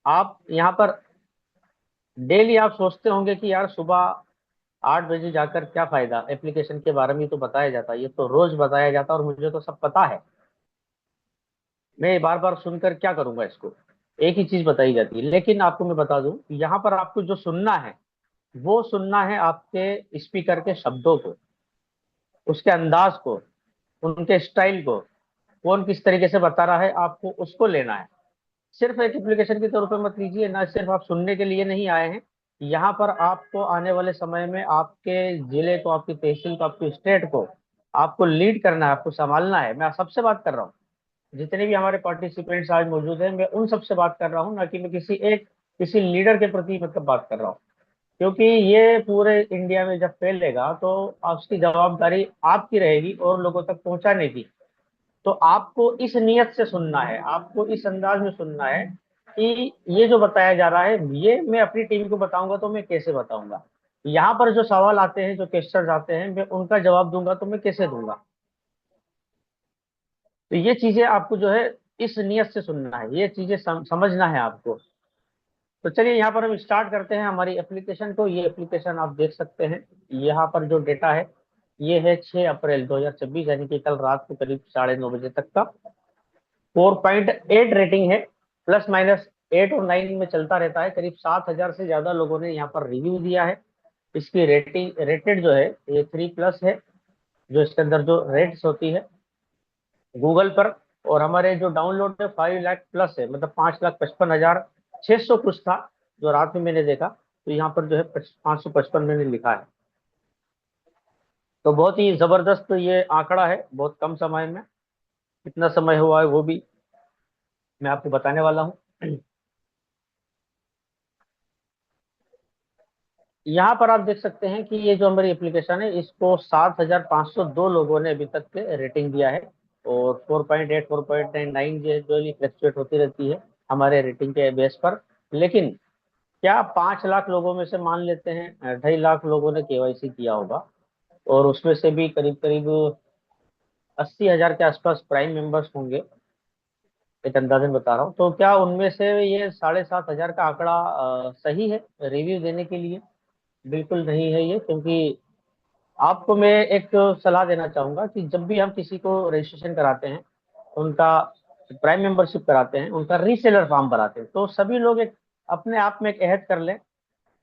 आप यहाँ पर डेली आप सोचते होंगे कि यार सुबह 8 बजे जाकर क्या फायदा, एप्लीकेशन के बारे में तो बताया जाता है, ये तो रोज बताया जाता है और मुझे तो सब पता है, मैं बार बार सुनकर क्या करूंगा इसको। एक ही चीज बताई जाती है, लेकिन आपको मैं बता दूं, यहाँ पर आपको जो सुनना है वो सुनना है आपके स्पीकर के शब्दों को, उसके अंदाज को, उनके स्टाइल को, कौन किस तरीके से बता रहा है आपको उसको लेना है। सिर्फ एक एप्लीकेशन के तौर पर मत लीजिए ना, सिर्फ आप सुनने के लिए नहीं आए हैं। यहाँ पर आपको आने वाले समय में आपके जिले को, आपकी तहसील को, आपकी स्टेट को आपको लीड करना है, आपको संभालना है। मैं सबसे बात कर रहा हूँ, जितने भी हमारे पार्टिसिपेंट्स आज मौजूद हैं, मैं उन सबसे बात कर रहा हूँ, ना कि मैं किसी लीडर के प्रति मतलब बात कर रहा हूँ। क्योंकि ये पूरे इंडिया में जब फैलेगा तो उसकी जवाबदारी आपकी रहेगी और लोगों तक पहुंचाने की। तो आपको इस नियत से सुनना है, आपको इस अंदाज में सुनना है कि ये जो बताया जा रहा है ये मैं अपनी टीम को बताऊंगा तो मैं कैसे बताऊंगा। यहाँ पर जो सवाल आते हैं, जो क्वेश्चन आते हैं, मैं उनका जवाब दूंगा तो मैं कैसे दूंगा। तो ये चीजें आपको जो है इस नियत से सुनना है, ये चीजें समझना है आपको। तो चलिए यहाँ पर हम स्टार्ट करते हैं हमारी एप्लीकेशन को। ये एप्लीकेशन आप देख सकते हैं, यहाँ पर जो डेटा है ये है 6 अप्रैल 2026, यानी कि कल रात को करीब 9:30 बजे तक का। 4.8 रेटिंग है, प्लस माइनस 8 और 9 में चलता रहता है। करीब 7,000 से ज्यादा लोगों ने यहाँ पर रिव्यू दिया है। इसकी रेटिंग रेटेड जो है ये 3+ है, जो इसके अंदर जो रेट्स होती है गूगल पर। और हमारे जो डाउनलोड है 5 लाख प्लस है, मतलब 5,55,600 कुछ था जो रात में मैंने देखा। तो यहाँ पर जो है 555 मैंने लिखा है। तो बहुत ही जबरदस्त ये आंकड़ा है, बहुत कम समय में। कितना समय हुआ है वो भी मैं आपको बताने वाला हूँ। यहाँ पर आप देख सकते हैं कि ये जो हमारी एप्लीकेशन है इसको 7,502 लोगों ने अभी तक के रेटिंग दिया है। और 4.8 4.9 जो फ्लक्चुएट होती रहती है हमारे रेटिंग के बेस पर। लेकिन क्या 5 लाख लोगों में से मान लेते हैं 2.5 लाख लोगों ने केवाईसी किया होगा, और उसमें से भी करीब करीब 80,000 के आसपास प्राइम मेंबर्स होंगे, एक अंदाजन बता रहा हूँ। तो क्या उनमें से ये 7,500 का आंकड़ा सही है रिव्यू देने के लिए? बिल्कुल नहीं है ये। क्योंकि आपको मैं एक सलाह देना चाहूंगा कि जब भी हम किसी को रजिस्ट्रेशन कराते हैं, उनका प्राइम मेंबरशिप कराते हैं, उनका रीसेलर फॉर्म भराते हैं, तो सभी लोग एक अपने आप में एक अहद कर लें,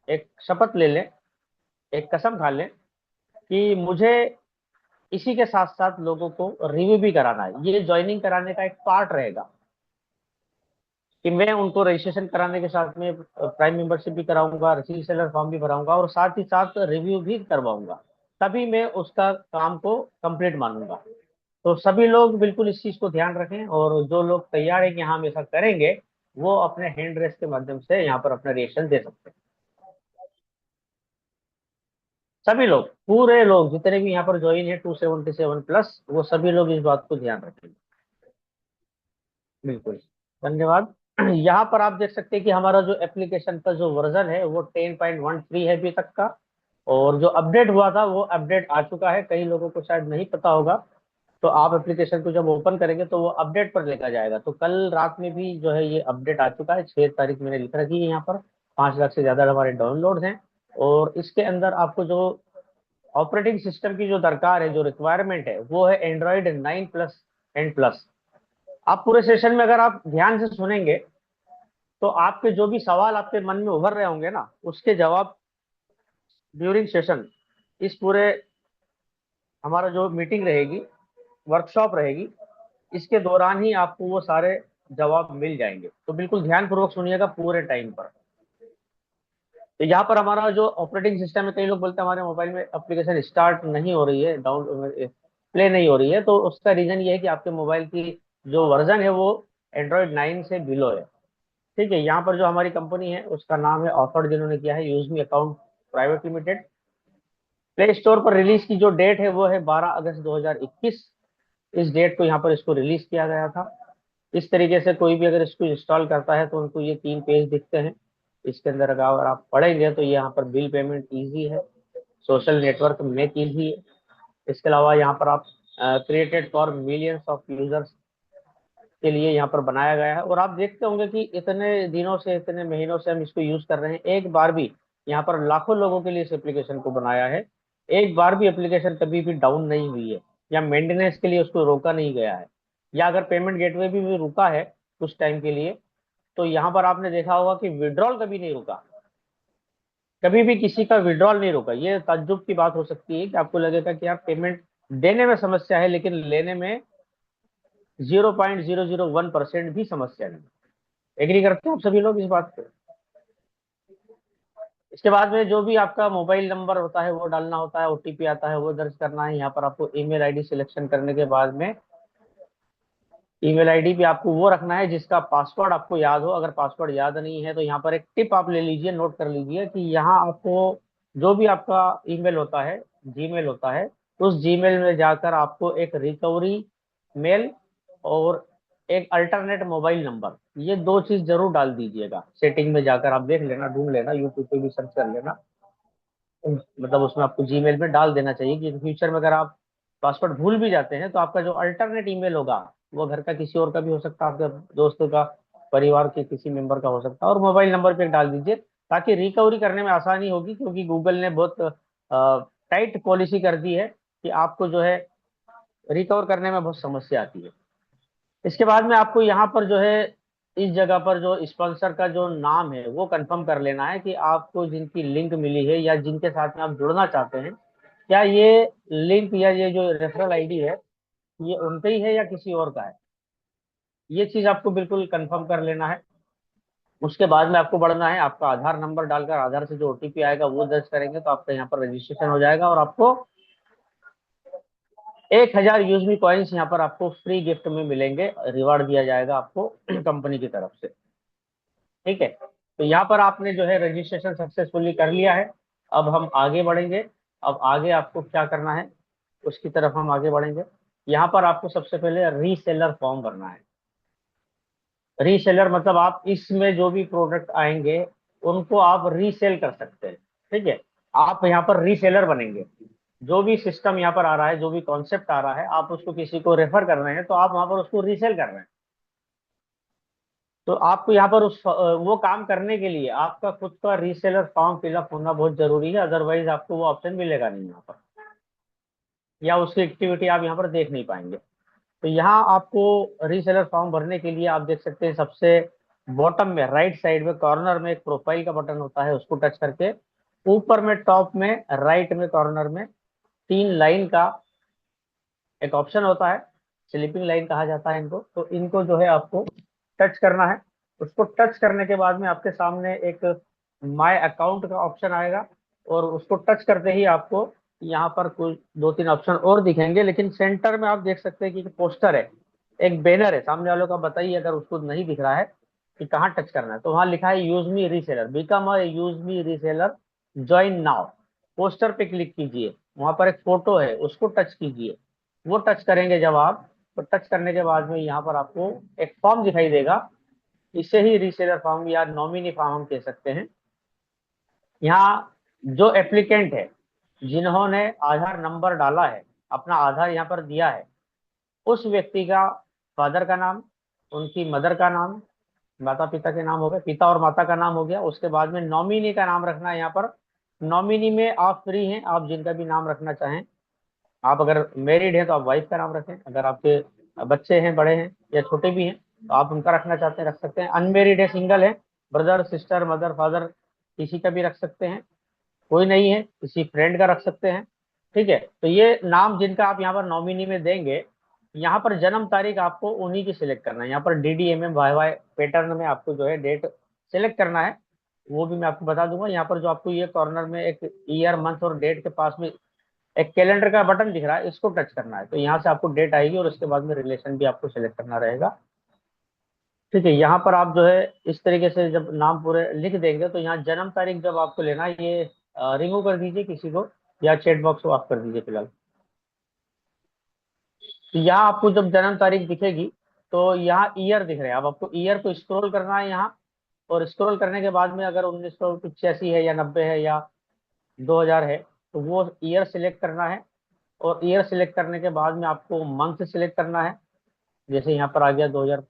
एक शपथ ले लें, एक कसम खा लें कि मुझे इसी के साथ साथ लोगों को रिव्यू भी कराना है। ये ज्वाइनिंग कराने का एक पार्ट रहेगा कि मैं उनको रजिस्ट्रेशन कराने के साथ में प्राइम मेंबरशिप भी कराऊंगा, रीसेलर फॉर्म भी भराऊंगा और साथ ही साथ रिव्यू भी करवाऊंगा। तभी मैं उसका काम को कंप्लीट मानूंगा। तो सभी लोग बिल्कुल इस चीज को ध्यान रखें, और जो लोग तैयार है कि हाँ हम ऐसा करेंगे, वो अपने हैंड रेस के माध्यम से यहाँ पर अपना रिएक्शन दे सकते हैं। सभी लोग, पूरे लोग जितने भी यहाँ पर ज्वाइन है 277+, वो सभी लोग इस बात को ध्यान रखेंगे। बिल्कुल, धन्यवाद। यहाँ पर आप देख सकते हैं कि हमारा जो एप्लीकेशन का जो वर्जन है वो 10.13 है अभी तक का। और जो अपडेट हुआ था वो अपडेट आ चुका है, कई लोगों को शायद नहीं पता होगा। तो आप एप्लीकेशन को जब ओपन करेंगे तो वो अपडेट पर लेकर जाएगा। तो कल रात में भी जो है ये अपडेट आ चुका है, 6 तारीख मैंने लिख रखी है यहाँ पर। 5 लाख से ज्यादा हमारे डाउनलोड हैं। और इसके अंदर आपको जो ऑपरेटिंग सिस्टम की जो दरकार है, जो रिक्वायरमेंट है, वो है एंड्रॉइड 9+ एंड प्लस। आप पूरे सेशन में अगर आप ध्यान से सुनेंगे तो आपके जो भी सवाल आपके मन में उभर रहे होंगे ना, उसके जवाब ड्यूरिंग सेशन, इस पूरे हमारा जो मीटिंग रहेगी, वर्कशॉप रहेगी, इसके दौरान ही आपको वो सारे जवाब मिल जाएंगे। तो बिल्कुल ध्यान पूर्वक सुनिएगा पूरे टाइम पर। तो यहाँ पर हमारा जो ऑपरेटिंग सिस्टम है, कई लोग बोलते हैं हमारे मोबाइल में एप्लीकेशन स्टार्ट नहीं हो रही है, डाउन प्ले नहीं हो रही है। तो उसका रीजन ये है कि आपके मोबाइल की जो वर्जन है वो एंड्रॉयड 9 से बिलो है। ठीक है, यहाँ पर जो हमारी कंपनी है उसका नाम है ऑफर्ड, जिन्होंने किया है use me account private limited. Play store पर रिलीज की जो डेट है वो है 12 अगस्त 2021। इस डेट को यहाँ पर इसको रिलीज किया गया था। इस तरीके से कोई भी अगर इसको इंस्टॉल करता है तो उनको ये 3 पेज दिखते हैं। इसके अंदर अगर आप पढ़ेंगे तो यहाँ पर बिल पेमेंट इजी है, सोशल नेटवर्क मेक इजी है। इसके अलावा यहाँ पर आप created for millions of users, के लिए यहाँ पर बनाया गया है। और आप देखते होंगे कि इतने दिनों से, इतने महीनों से हम इसको यूज कर रहे हैं, एक बार भी यहाँ पर लाखों लोगों के लिए इस एप्लीकेशन को बनाया है, एक बार भी एप्लीकेशन कभी भी डाउन नहीं हुई है, या मेंटेनेंस के लिए उसको रोका नहीं गया है, या अगर पेमेंट गेटवे भी रुका है कुछ टाइम के लिए, तो यहाँ पर आपने देखा होगा कि विड्रॉल कभी नहीं रुका, कभी भी किसी का विड्रॉल नहीं रुका। ये ताज्जुब की बात हो सकती है कि आपको लगेगा कि यार पेमेंट देने में समस्या है, लेकिन लेने में 0.001% भी समस्या नहीं। एग्री करते हैं आप सभी लोग इस बात पे? इसके बाद में जो भी आपका मोबाइल नंबर होता है वो डालना होता है, ओटीपी आता है वो दर्ज करना है। यहाँ पर आपको ईमेल आईडी सिलेक्शन करने के बाद में ईमेल आईडी भी आपको वो रखना है जिसका पासवर्ड आपको याद हो। अगर पासवर्ड याद नहीं है तो यहाँ पर एक टिप आप ले लीजिए, नोट कर लीजिए कि यहाँ आपको जो भी आपका ईमेल होता है, जीमेल होता है, उस जीमेल में जाकर आपको एक रिकवरी मेल और एक अल्टरनेट मोबाइल नंबर, ये दो चीज जरूर डाल दीजिएगा। सेटिंग में जाकर आप देख लेना, ढूंढ लेना, यूट्यूब पे भी सर्च कर लेना, मतलब उसमें आपको जीमेल में डाल देना चाहिए कि फ्यूचर में अगर आप पासवर्ड भूल भी जाते हैं तो आपका जो अल्टरनेट ईमेल होगा वो घर का किसी और का भी हो सकता है, आपके दोस्तों का, परिवार के किसी मेंबर का हो सकता है, और मोबाइल नंबर पे डाल दीजिए ताकि रिकवरी करने में आसानी होगी। क्योंकि गूगल ने बहुत टाइट पॉलिसी कर दी है कि आपको जो है रिकवर करने में बहुत समस्या आती है। इसके बाद में आपको यहाँ पर जो है इस जगह पर जो स्पॉन्सर का जो नाम है वो कंफर्म कर लेना है कि आपको जिनकी लिंक मिली है या जिनके साथ में आप जुड़ना चाहते हैं, क्या ये लिंक या ये जो रेफरल आईडी है ये उनका ही है या किसी और का है, ये चीज आपको बिल्कुल कंफर्म कर लेना है। उसके बाद में आपको बढ़ना है, आपका आधार नंबर डालकर आधार से जो ओटीपी आएगा वो दर्ज करेंगे तो आपका यहाँ पर रजिस्ट्रेशन हो जाएगा, और आपको 1000 यूएसबी कॉइन्स यहाँ पर आपको फ्री गिफ्ट में मिलेंगे, रिवार्ड दिया जाएगा आपको कंपनी की तरफ से। ठीक है, तो यहाँ पर आपने जो है रजिस्ट्रेशन सक्सेसफुली कर लिया है। अब हम आगे बढ़ेंगे। अब आगे आपको क्या करना है उसकी तरफ हम आगे बढ़ेंगे। यहाँ पर आपको सबसे पहले रीसेलर फॉर्म भरना है। रीसेलर मतलब आप इसमें जो भी प्रोडक्ट आएंगे उनको आप रीसेल कर सकते हैं। ठीक है, आप यहाँ पर रीसेलर बनेंगे। जो भी सिस्टम यहाँ पर आ रहा है, जो भी कॉन्सेप्ट आ रहा है, आप उसको किसी को रेफर कर रहे हैं तो आप वहां पर उसको रीसेल कर रहे हैं। तो आपको यहाँ पर उस वो काम करने के लिए आपका खुद का रीसेलर फॉर्म फिलअप होना बहुत जरूरी है, अदरवाइज आपको वो ऑप्शन मिलेगा नहीं यहाँ पर, या उसकी एक्टिविटी आप यहाँ पर देख नहीं पाएंगे। तो यहाँ आपको रीसेलर फॉर्म भरने के लिए आप देख सकते हैं सबसे बॉटम में राइट साइड में कॉर्नर में एक प्रोफाइल का बटन होता है, उसको टच करके ऊपर में टॉप में राइट में कॉर्नर में 3 लाइन का एक ऑप्शन होता है, स्लीपिंग लाइन कहा जाता है इनको। तो इनको जो है आपको टच करना है। उसको टच करने के बाद में आपके सामने एक माय अकाउंट का ऑप्शन आएगा, और उसको टच करते ही आपको यहाँ पर कुछ 2-3 ऑप्शन और दिखेंगे, लेकिन सेंटर में आप देख सकते हैं कि एक पोस्टर है, एक बैनर है। सामने वालों का बताइए अगर उसको नहीं दिख रहा है कि कहाँ टच करना है, तो वहां लिखा है use me reseller, become a use me reseller, join now. Poster पे क्लिक कीजिए, वहां पर एक फोटो है उसको टच कीजिए। वो टच करेंगे जब आप, तो टच करने के बाद में यहाँ पर आपको एक फॉर्म दिखाई देगा, इसे ही रीसेलर फॉर्म या नॉमिनी फॉर्म हम कह सकते हैं। यहाँ जो एप्लीकेंट है, जिन्होंने आधार नंबर डाला है, अपना आधार यहाँ पर दिया है, उस व्यक्ति का फादर का नाम, उनकी मदर का नाम, माता पिता के नाम हो गए, पिता और माता का नाम हो गया। उसके बाद में नॉमिनी का नाम रखना है। यहाँ पर नॉमिनी में आप फ्री हैं, आप जिनका भी नाम रखना चाहें। आप अगर मैरिड हैं तो आप वाइफ का नाम रखें, अगर आपके बच्चे हैं, बड़े हैं या छोटे भी हैं तो आप उनका रखना चाहते हैं रख सकते हैं। अनमेरिड है, सिंगल है, ब्रदर सिस्टर मदर फादर किसी का भी रख सकते हैं। कोई नहीं है, किसी फ्रेंड का रख सकते हैं। ठीक है, तो ये नाम जिनका आप यहाँ पर नॉमिनी में देंगे, यहाँ पर जन्म तारीख आपको उन्हीं की सिलेक्ट करना है। यहाँ पर DDMM YY पैटर्न में आपको जो है डेट सिलेक्ट करना है, वो भी मैं आपको बता दूंगा। यहाँ पर जो आपको ये कॉर्नर में एक ईयर मंथ और डेट के पास में एक कैलेंडर का बटन दिख रहा है, इसको टच करना है, तो यहाँ से आपको डेट आएगी और उसके बाद में रिलेशन भी आपको सिलेक्ट करना रहेगा। ठीक है, यहाँ पर आप जो है इस तरीके से जब नाम पूरे लिख देंगे तो यहाँ जन्म तारीख जब आपको लेना है, ये रिमूव कर दीजिए किसी को, या चेक बॉक्स को ऑफ कर दीजिए फिलहाल। तो यहाँ आपको जब जन्म तारीख दिखेगी तो यहाँ ईयर दिख रहे हैं, अब आपको ईयर को स्क्रॉल करना है यहाँ, और स्क्रॉल करने के बाद में अगर 1985 है या 90 है या 2000 है तो वो ईयर सिलेक्ट करना है। और ईयर सिलेक्ट करने के बाद में आपको मंथ सिलेक्ट करना है, जैसे यहाँ पर आ गया 2000,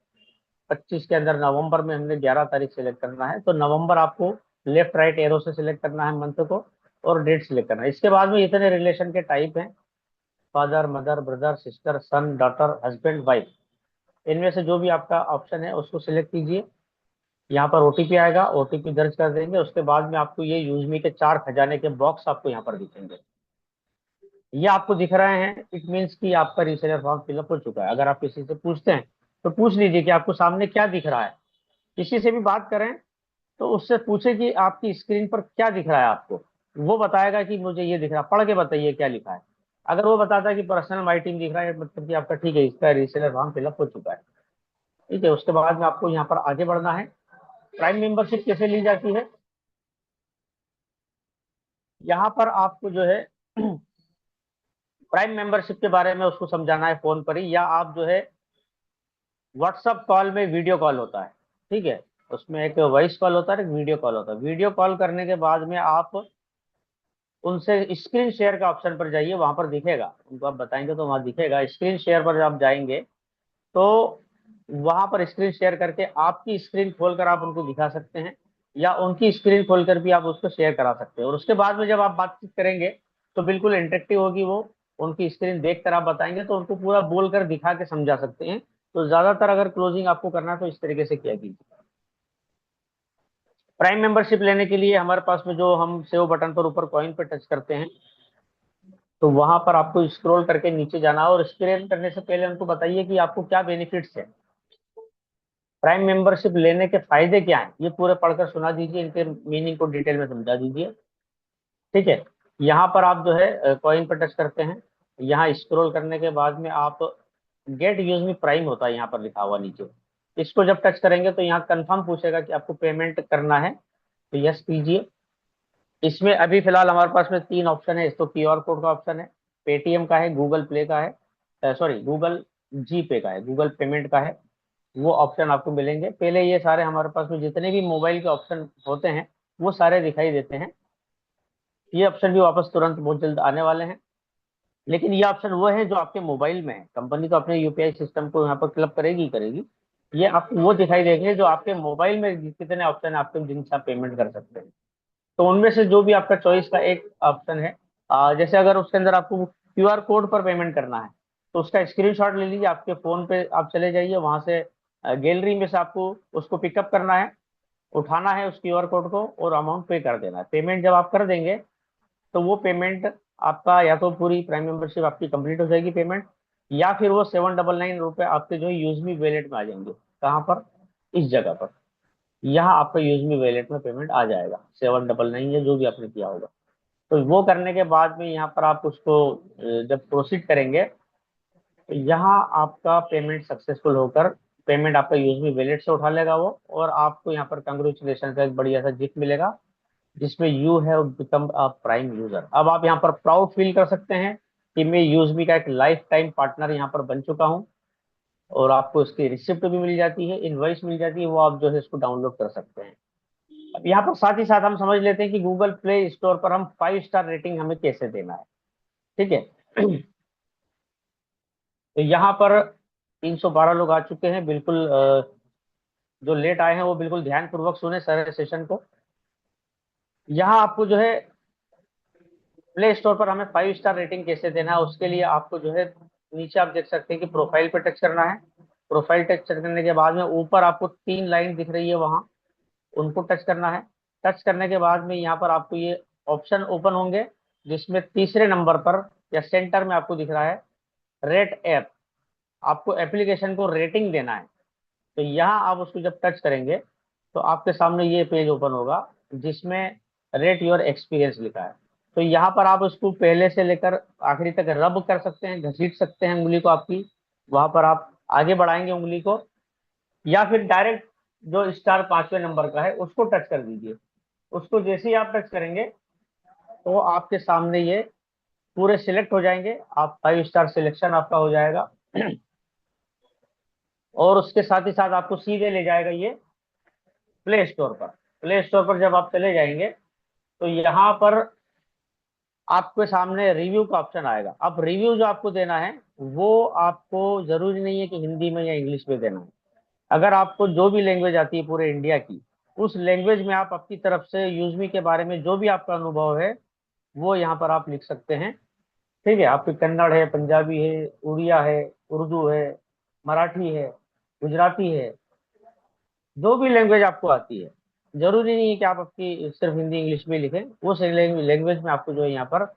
2025 के अंदर नवंबर में हमने 11 तारीख सेलेक्ट करना है, तो नवंबर आपको लेफ्ट राइट एरो से सिलेक्ट करना है मंथ को, और डेट सिलेक्ट करना है। इसके बाद में इतने रिलेशन के टाइप हैं, फादर, मदर, ब्रदर, सिस्टर, सन, डॉटर, हस्बैंड, वाइफ। इनमें से जो भी आपका ऑप्शन है उसको सिलेक्ट कीजिए। यहाँ पर ओटीपी आएगा, ओटीपी दर्ज कर देंगे। उसके बाद में आपको ये यूजमी के 4 खजाने के बॉक्स आपको यहाँ पर दिखेंगे। ये आपको दिख रहे हैं, इट मीन्स कि आपका रीसेलर फॉर्म फिलअप हो चुका है। अगर आप किसी से पूछते हैं तो पूछ लीजिए कि आपको सामने क्या दिख रहा है। किसी से भी बात करें तो उससे पूछे कि आपकी स्क्रीन पर क्या दिख रहा है आपको। वो बताएगा कि मुझे ये दिख रहा है, पढ़ के बताइए क्या लिखा है। अगर वो बताता है कि पर्सनल माइटिंग दिख रहा है, मतलब कि आपका ठीक है, इसका रीसेलर फॉर्म फिलअप हो चुका है। ठीक है, उसके बाद में आपको यहाँ पर आगे बढ़ना है। प्राइम मेंबरशिप कैसे ली जाती है, यहाँ पर आपको जो है प्राइम मेंबरशिप के बारे में उसको समझाना है फोन पर ही, या आप जो है व्हाट्सअप कॉल में वीडियो कॉल होता है। ठीक है, उसमें एक वॉइस कॉल होता है, एक वीडियो कॉल होता है। वीडियो कॉल करने के बाद में आप उनसे स्क्रीन शेयर का ऑप्शन पर जाइए, वहां पर दिखेगा, उनको आप बताएंगे तो वहां दिखेगा। स्क्रीन शेयर पर जब आप जाएंगे तो वहां पर स्क्रीन शेयर करके आपकी स्क्रीन खोलकर आप उनको दिखा सकते हैं, या उनकी स्क्रीन खोलकर भी आप उसको शेयर करा सकते हैं। और उसके बाद में जब आप बातचीत करेंगे तो बिल्कुल इंटरेक्टिव होगी वो। उनकी स्क्रीन देखकर आप बताएंगे तो उनको पूरा बोलकर दिखा के समझा सकते हैं। तो ज्यादातर अगर क्लोजिंग आपको करना है तो इस तरीके से किया कीजिए। प्राइम मेंबरशिप लेने के लिए हमारे पास में जो हम सेव बटन पर ऊपर कॉइन पे टच करते हैं, तो वहां पर आपको स्क्रॉल करके नीचे जाना है, और स्क्रॉल करने से पहले उनको बताइए कि आपको क्या बेनिफिट्स है, प्राइम मेंबरशिप लेने के फायदे क्या हैं, ये पूरे पढ़कर सुना दीजिए, इनके मीनिंग को डिटेल में समझा दीजिए। ठीक है, यहाँ पर आप जो है कॉइन पर टच करते हैं। यहाँ स्क्रॉल करने के बाद में आप गेट यूज मी प्राइम होता है यहाँ पर लिखा हुआ नीचे, इसको जब टच करेंगे तो यहाँ कंफर्म पूछेगा कि आपको पेमेंट करना है, तो यस कीजिए। इसमें अभी फिलहाल हमारे पास में 3 ऑप्शन है। इस तो क्यूआर कोड का ऑप्शन है, पेटीएम का है, गूगल प्ले का है, सॉरी गूगल जी पे का है, गूगल पेमेंट का है। वो ऑप्शन आपको मिलेंगे। पहले ये सारे हमारे पास में जितने भी मोबाइल के ऑप्शन होते हैं वो सारे दिखाई देते हैं। ये ऑप्शन भी वापस तुरंत बहुत जल्द आने वाले हैं। लेकिन ये ऑप्शन वो है जो आपके मोबाइल में है। कंपनी तो अपने यूपीआई सिस्टम को यहाँ पर क्लब करेगी ही करेगी। ये आपको वो दिखाई देंगे जो आपके मोबाइल में कितने ऑप्शन है आपके, जिनसे आप पेमेंट कर सकते हैं। तो उनमें से जो भी आपका चॉइस का एक ऑप्शन है, जैसे अगर उसके अंदर आपको क्यूआर कोड पर पेमेंट करना है तो उसका स्क्रीनशॉट ले लीजिए, आपके फोन पे आप चले जाइए, वहां से गैलरी में से आपको उसको पिकअप करना है, उठाना है उस क्यूआर कोड को और अमाउंट पे कर देना है। पेमेंट जब आप कर देंगे तो वो पेमेंट आपका, या तो पूरी प्राइम मेंबरशिप आपकी कंप्लीट हो जाएगी पेमेंट, या फिर वो 799 रुपये आपके जो यूजमी वैलेट में आ जाएंगे। कहाँ पर, इस जगह पर, यहाँ आपका यूजमी वैलेट में पेमेंट आ जाएगा 799 या जो भी आपने किया होगा। तो वो करने के बाद में यहाँ पर आप उसको जब प्रोसीड करेंगे तो यहाँ आपका पेमेंट सक्सेसफुल होकर, पेमेंट आपका यूजमी वैलेट से उठा लेगा वो, और आपको यहाँ पर कंग्रेचुलेशन का एक बढ़िया सा गिफ्ट मिलेगा जिसमें you have become a prime user. अब आप यहाँ पर प्राउड फील कर सकते हैं कि मैं यूजमी का एक लाइफ टाइम पार्टनर यहाँ पर बन चुका हूँ। और आपको इसकी रिसिप्ट भी मिल जाती है, इनवॉइस मिल जाती है, वो आप जो है इसको डाउनलोड कर सकते हैं। अब यहाँ पर साथ ही साथ हम समझ लेते हैं कि गूगल प्ले स्टोर पर हम 5 स्टार रेटिंग हमें कैसे देना है। ठीक है, तो यहाँ पर 312 लोग आ चुके हैं। बिल्कुल जो लेट आए हैं वो बिल्कुल ध्यान पूर्वक सुने सारे सेशन को। यहाँ आपको जो है प्ले स्टोर पर हमें 5 स्टार रेटिंग कैसे देना है, उसके लिए आपको जो है नीचे आप देख सकते हैं कि प्रोफाइल पे टच करना है। प्रोफाइल टच करने के बाद में ऊपर आपको 3 लाइन दिख रही है, वहां उनको टच करना है। टच करने के बाद में यहाँ पर आपको ये ऑप्शन ओपन होंगे जिसमें तीसरे नंबर पर या सेंटर में आपको दिख रहा है रेट ऐप। आपको एप्लीकेशन को रेटिंग देना है। तो यहाँ आप उसको जब टच करेंगे तो आपके सामने ये पेज ओपन होगा जिसमें रेट योर एक्सपीरियंस लिखा है। तो यहाँ पर आप उसको पहले से लेकर आखिरी तक रब कर सकते हैं, घसीट सकते हैं उंगली को आपकी, वहां पर आप आगे बढ़ाएंगे उंगली को, या फिर डायरेक्ट जो स्टार 5वें नंबर का है उसको टच कर दीजिए। उसको जैसे ही आप टच करेंगे तो आपके सामने ये पूरे सिलेक्ट हो जाएंगे, आप 5 स्टार सिलेक्शन आपका हो जाएगा। और उसके साथ ही साथ आपको सीधे ले जाएगा ये प्ले स्टोर पर। प्ले स्टोर पर जब आप चले जाएंगे तो यहाँ पर आपके सामने रिव्यू का ऑप्शन आएगा। अब रिव्यू जो आपको देना है वो आपको जरूरी नहीं है कि हिंदी में या इंग्लिश में देना है। अगर आपको जो भी लैंग्वेज आती है पूरे इंडिया की, उस लैंग्वेज में आप अपनी तरफ से यूजमी के बारे में जो भी आपका अनुभव है वो यहाँ पर आप लिख सकते हैं। ठीक है, आपकी कन्नड़ है, पंजाबी है, उड़िया है, उर्दू है, मराठी है, गुजराती है, जो भी लैंग्वेज आपको आती है। जरूरी नहीं है कि आप अपनी सिर्फ हिंदी इंग्लिश में लिखें, उस लैंग्वेज में आपको जो है यहाँ पर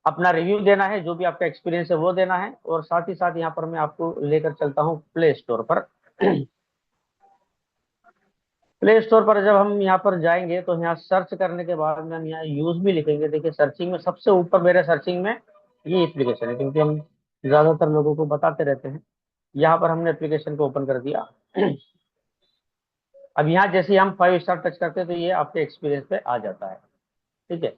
अपना रिव्यू देना है, जो भी आपका एक्सपीरियंस है वो देना है। और साथ ही साथ यहाँ पर मैं आपको लेकर चलता हूँ प्ले स्टोर पर। प्ले स्टोर पर जब हम यहाँ पर जाएंगे तो यहाँ सर्च करने के बाद में हम यहाँ यूज भी लिखेंगे। देखिए सर्चिंग में सबसे ऊपर मेरे सर्चिंग में ये एप्लीकेशन है, क्योंकि हम ज्यादातर लोगों को बताते रहते हैं। यहाँ पर हमने एप्लीकेशन को ओपन कर दिया। अब यहाँ जैसे ही हम 5 स्टार टच करते हैं तो ये आपके एक्सपीरियंस पे आ जाता है। ठीक है,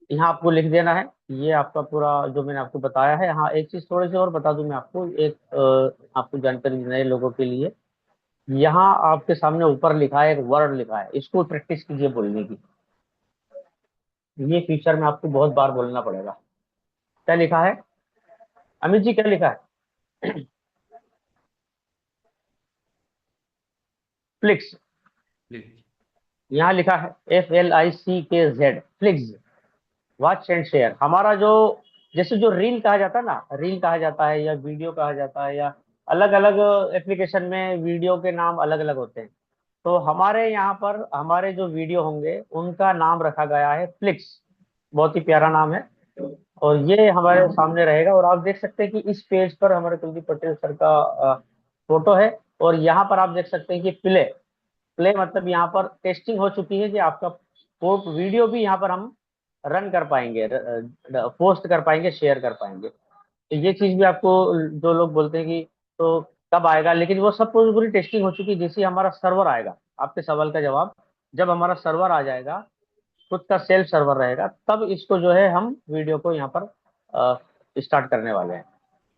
यहाँ आपको लिख देना है ये आपका पूरा जो मैंने आपको बताया है। हाँ, एक चीज थोड़ी सी और बता दूं मैं आपको, एक आपको जानकारी नए लोगों के लिए। यहाँ आपके सामने ऊपर लिखा है, एक वर्ड लिखा है, इसको प्रैक्टिस कीजिए बोलने की। ये फीचर में आपको बहुत बार बोलना पड़ेगा। क्या लिखा है अमित जी, क्या लिखा है? फ्लिक्स। जी। यहाँ लिखा है FLICKZ, flix. Watch and share हमारा जो, जैसे जो रील कहा जाता है ना, रील कहा जाता है या वीडियो कहा जाता है, या अलग अलग एप्लीकेशन में वीडियो के नाम अलग अलग होते हैं। तो हमारे यहाँ पर हमारे जो वीडियो होंगे उनका नाम रखा गया है फ्लिक्स। बहुत ही प्यारा नाम है। और ये हमारे सामने रहेगा, और आप देख सकते हैं कि इस पेज पर हमारे कुलदीप पटेल सर का फोटो है। और यहाँ पर आप देख सकते हैं कि प्ले, प्ले मतलब यहाँ पर टेस्टिंग हो चुकी है कि आपका फोटो वीडियो भी यहाँ पर हम रन कर पाएंगे, पोस्ट कर पाएंगे, शेयर कर पाएंगे। तो ये चीज भी आपको, जो लोग बोलते हैं कि तो कब आएगा, लेकिन वो सब पूरी पूरी टेस्टिंग हो चुकी है। जैसे ही हमारा सर्वर आएगा, आपके सवाल का जवाब, जब हमारा सर्वर आ जाएगा, खुद का सेल्फ सर्वर रहेगा, तब इसको जो है हम वीडियो को यहाँ पर स्टार्ट करने वाले हैं।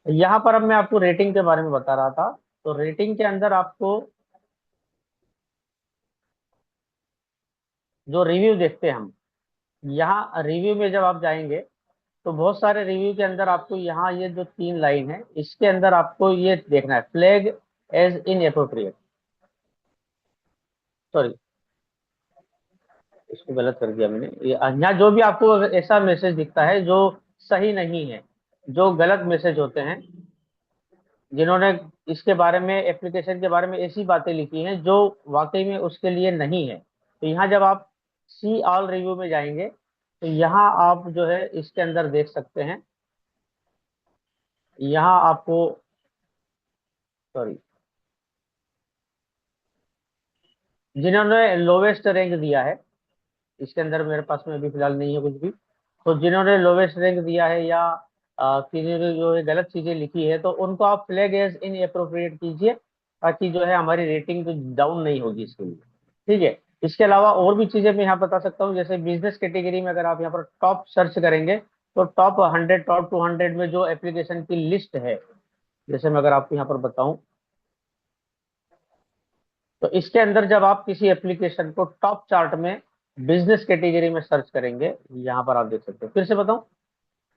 यहाँ पर अब मैं आपको रेटिंग के बारे में बता रहा था। तो रेटिंग के अंदर आपको जो रिव्यू देखते हैं हम, यहाँ रिव्यू में जब आप जाएंगे तो बहुत सारे रिव्यू के अंदर आपको यहाँ ये जो 3 लाइन है, इसके अंदर आपको ये देखना है, flag as inappropriate. Sorry, इसको गलत कर दिया मैंने। यहाँ जो भी आपको ऐसा मैसेज दिखता है जो सही नहीं है, जो गलत मैसेज होते हैं, जिन्होंने इसके बारे में, एप्लीकेशन के बारे में ऐसी बातें लिखी हैं जो वाकई में उसके लिए नहीं है, तो यहाँ जब आप सी ऑल रिव्यू में जाएंगे तो यहाँ आप जो है इसके अंदर देख सकते हैं। यहाँ आपको, सॉरी, जिन्होंने लोवेस्ट रैंक दिया है, इसके अंदर मेरे पास में अभी फिलहाल नहीं है कुछ भी। तो जिन्होंने लोवेस्ट रैंक दिया है या किसी ने जो है गलत चीजें लिखी है, तो उनको आप फ्लैग एज इन अप्रोप्रिएट कीजिए, ताकि जो है हमारी रेटिंग तो डाउन नहीं होगी इसके लिए। ठीक है, इसके अलावा और भी चीजें मैं यहाँ बता सकता हूँ। जैसे बिजनेस कैटेगरी में अगर आप यहाँ पर टॉप सर्च करेंगे तो टॉप 100, टॉप 200 में जो एप्लीकेशन की लिस्ट है, जैसे मैं अगर आपको यहाँ पर बताऊं, तो इसके अंदर जब आप किसी एप्लीकेशन को टॉप चार्ट में बिजनेस कैटेगरी में सर्च करेंगे, यहाँ पर आप देख सकते हैं, फिर से बताऊं,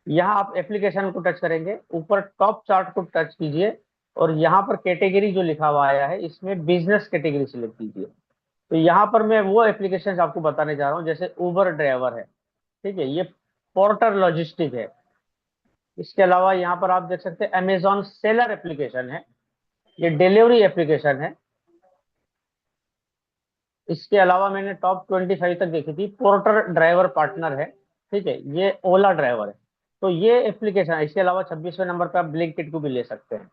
यहाँ आप एप्लीकेशन को टच करेंगे, ऊपर टॉप चार्ट को टच कीजिए, और यहाँ पर कैटेगरी जो लिखा हुआ आया है इसमें बिजनेस कैटेगरी सिलेक्ट कीजिए। तो यहाँ पर मैं वो एप्लीकेशन आपको बताने जा रहा हूँ, जैसे उबर ड्राइवर है, ठीक है, ये पोर्टर लॉजिस्टिक है। इसके अलावा यहाँ पर आप देख सकते हैं अमेजॉन सेलर एप्लीकेशन है, ये डिलीवरी एप्लीकेशन है। इसके अलावा मैंने टॉप 25 तक देखी थी, पोर्टर ड्राइवर पार्टनर है, ठीक है, ये ओला ड्राइवर है। तो ये एप्लीकेशन है। इसके अलावा 26वें नंबर पे आप ब्लिंकिट को भी ले सकते हैं।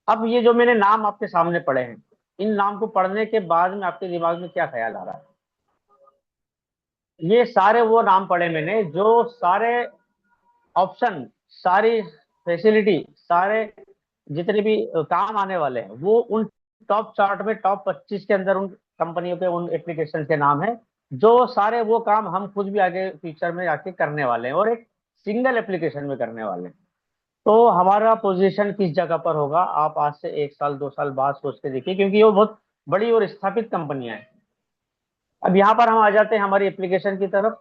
अब ये जो मैंने नाम आपके सामने पढ़े हैं, इन नाम को पढ़ने के बाद में आपके दिमाग में क्या ख्याल आ रहा है? ये सारे वो नाम पढ़े मैंने जो सारे ऑप्शन, सारी फैसिलिटी, सारे जितने भी काम आने वाले हैं वो उन टॉप चार्ट में टॉप 25 के अंदर उन कंपनियों के, उन एप्लीकेशन के नाम है, जो सारे वो काम हम खुद भी आगे फ्यूचर में आके करने वाले हैं और एक सिंगल एप्लीकेशन में करने वाले हैं। तो हमारा पोजीशन किस जगह पर होगा, आप आज से 1 साल 2 साल बाद सोच के देखिए, क्योंकि वो बहुत बड़ी और स्थापित कंपनियां हैं। अब यहाँ पर हम आ जाते हैं हमारी एप्लीकेशन की तरफ।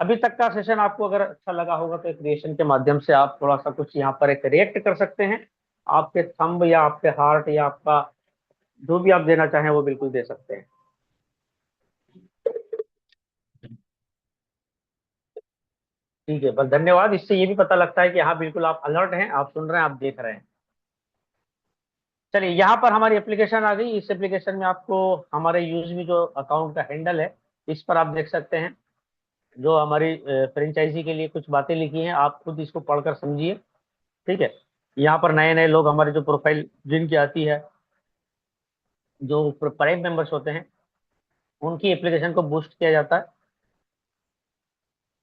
अभी तक का सेशन आपको अगर अच्छा लगा होगा तो एक क्रिएशन के माध्यम से आप थोड़ा सा कुछ यहाँ पर एक रिएक्ट कर सकते हैं। आपके थंब या आपके हार्ट या आपका जो भी आप देना चाहें वो बिल्कुल दे सकते हैं। ठीक है, बस धन्यवाद। इससे ये भी पता लगता है कि हाँ बिल्कुल आप अलर्ट हैं, आप सुन रहे हैं, आप देख रहे हैं। चलिए, यहाँ पर हमारी एप्लीकेशन आ गई। इस एप्लीकेशन में आपको हमारे यूज में जो अकाउंट का हैंडल है, इस पर आप देख सकते हैं जो हमारी फ्रेंचाइजी के लिए कुछ बातें लिखी हैं। आप खुद इसको पढ़कर समझिए। ठीक है। यहाँ पर नए नए लोग हमारे जो प्रोफाइल जिनकी आती है, जो प्राइम मेंबर्स होते हैं, उनकी एप्लीकेशन को बूस्ट किया जाता है।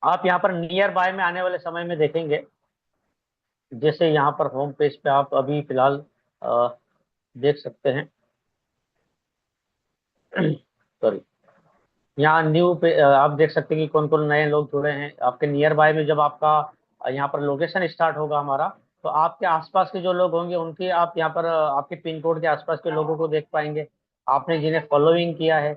आप यहाँ पर नियर बाय में आने वाले समय में देखेंगे, जैसे यहाँ पर होम पेज पे आप अभी फिलहाल देख सकते हैं। सॉरी, यहाँ न्यू पे आप देख सकते हैं कि कौन कौन नए लोग जुड़े हैं आपके नियर बाय में। जब आपका यहाँ पर लोकेशन स्टार्ट होगा हमारा, तो आपके आसपास के जो लोग होंगे उनके आप यहाँ पर आपके पिन कोड के आसपास के लोगों को देख पाएंगे। आपने जिन्हें फॉलोइंग किया है,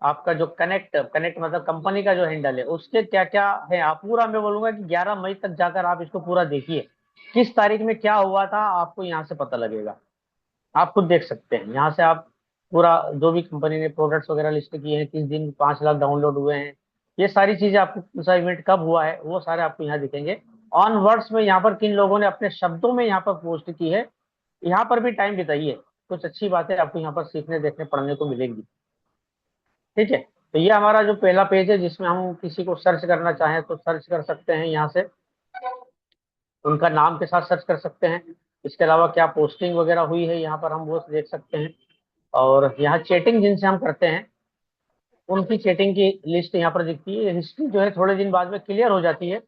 आपका जो कनेक्ट कनेक्ट मतलब कंपनी का जो हैंडल है, उसके क्या क्या है, आप पूरा, मैं बोलूंगा कि 11 मई तक जाकर आप इसको पूरा देखिए। किस तारीख में क्या हुआ था आपको यहाँ से पता लगेगा। आप खुद देख सकते हैं यहाँ से। आप पूरा जो भी कंपनी ने प्रोडक्ट्स वगैरह लिस्ट किए हैं, किस दिन 5 लाख डाउनलोड हुए हैं, ये सारी चीजें आपको, कौन सा इवेंट कब हुआ है, वो सारे आपको यहाँ दिखेंगे। ऑन वर्ड्स में यहाँ पर किन लोगों ने अपने शब्दों में यहाँ पर पोस्ट की है, यहाँ पर भी टाइम बिताइए। कुछ अच्छी बातें आपको यहाँ पर सीखने देखने पढ़ने को मिलेंगी। ठीक है। तो ये हमारा जो पहला पेज है, जिसमें हम किसी को सर्च करना चाहें तो सर्च कर सकते हैं यहाँ से, उनका नाम के साथ सर्च कर सकते हैं। इसके अलावा क्या पोस्टिंग वगैरह हुई है यहाँ पर हम वो देख सकते हैं। और यहाँ चैटिंग जिनसे हम करते हैं, उनकी चैटिंग की लिस्ट यहाँ पर दिखती है। हिस्ट्री जो है थोड़े दिन बाद में क्लियर हो जाती है।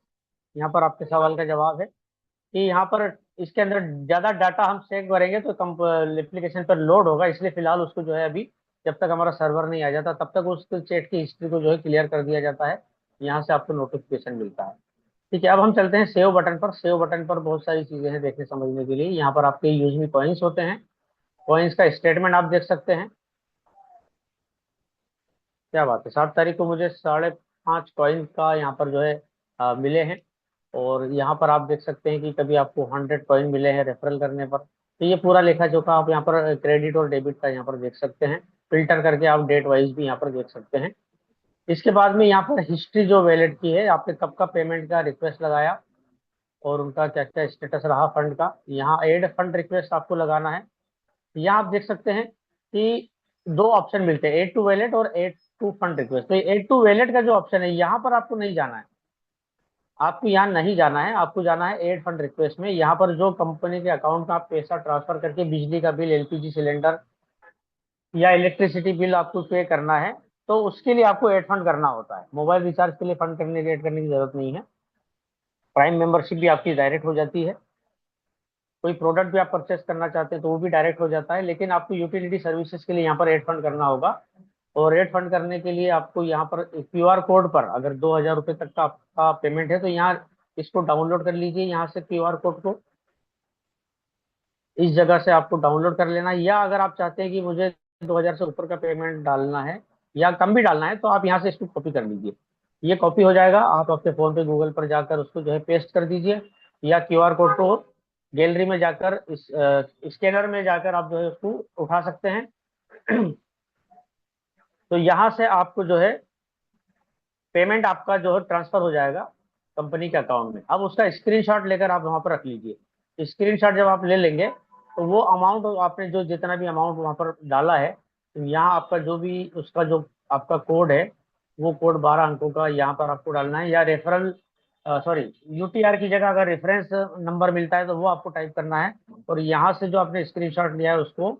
यहाँ पर आपके सवाल का जवाब है कि यहाँ पर इसके अंदर ज्यादा डाटा हम चेक करेंगे तो एप्लीकेशन पर लोड होगा, इसलिए फिलहाल उसको जो है अभी, जब तक हमारा सर्वर नहीं आ जाता तब तक उसको चैट की हिस्ट्री को जो है क्लियर कर दिया जाता है। यहाँ से आपको नोटिफिकेशन मिलता है। ठीक है, अब हम चलते हैं सेव बटन पर। सेव बटन पर बहुत सारी चीजें हैं देखने समझने के लिए। यहाँ पर आपके यूज में कॉइन्स होते हैं, कॉइन्स का स्टेटमेंट आप देख सकते हैं। क्या बात है, 7 तारीख को मुझे 5.5 कॉइन का यहाँ पर जो है मिले हैं। और यहाँ पर आप देख सकते हैं कि कभी आपको 100 कॉइन मिले हैं रेफरल करने पर। तो ये पूरा लेखा जोखा आप यहाँ पर क्रेडिट और डेबिट का यहाँ पर देख सकते हैं। फिल्टर करके आप डेट वाइज भी यहाँ पर देख सकते हैं। इसके बाद में यहाँ पर हिस्ट्री जो वैलेट की है, आपने कब का पेमेंट का रिक्वेस्ट लगाया और उनका क्या क्या स्टेटस रहा फंड का, यहाँ एड फंड रिक्वेस्ट आपको लगाना है। यहाँ आप देख सकते हैं कि दो ऑप्शन मिलते हैं, एड टू वैलेट और एड टू फंड रिक्वेस्ट। तो एड टू वैलेट का जो ऑप्शन है, यहाँ पर आपको नहीं जाना है। आपको यहाँ नहीं जाना है, आपको जाना है एड फंड रिक्वेस्ट में। यहाँ पर जो कंपनी के अकाउंट में आप पैसा ट्रांसफर करके बिजली का बिल, एलपीजी सिलेंडर या इलेक्ट्रिसिटी बिल आपको पे करना है, तो उसके लिए आपको एड फंड करना होता है। मोबाइल रिचार्ज के लिए फंड करने की, एड करने की जरूरत नहीं है। प्राइम मेंबरशिप भी आपकी डायरेक्ट हो जाती है। कोई प्रोडक्ट भी आप परचेस करना चाहते हैं तो वो भी डायरेक्ट हो जाता है, लेकिन आपको यूटिलिटी सर्विसेज के लिए यहाँ पर एड फंड करना होगा। और एड फंड करने के लिए आपको यहाँ पर क्यूआर कोड पर, अगर 2,000 रुपये तक का आपका पेमेंट है तो यहाँ इसको डाउनलोड कर लीजिए। यहाँ से क्यूआर कोड को इस जगह से आपको डाउनलोड कर लेना है। या अगर आप चाहते हैं कि मुझे 2,000 से ऊपर का पेमेंट डालना है या कम भी डालना है, तो आप यहाँ से इसको कॉपी कर लीजिए। ये कॉपी हो जाएगा, आप अपने फोन पे गूगल पर जाकर उसको जो है पेस्ट कर दीजिए, या क्यूआर कोड को गैलरी में जाकर इस स्कैनर में जाकर आप जो है उसको उठा सकते हैं। तो यहाँ से आपको जो है पेमेंट आपका जो है ट्रांसफर हो जाएगा कंपनी के अकाउंट में। अब उसका स्क्रीनशॉट लेकर आप वहां पर रख लीजिए। स्क्रीनशॉट जब आप ले लेंगे तो वो अमाउंट आपने जो जितना भी अमाउंट वहां पर डाला है, तो यहाँ आपका जो भी उसका जो आपका कोड है, वो कोड 12 अंकों का यहाँ पर आपको डालना है। या रेफरल, सॉरी, यूटीआर की जगह अगर रेफरेंस नंबर मिलता है तो वो आपको टाइप करना है। और यहाँ से जो आपने स्क्रीनशॉट लिया है उसको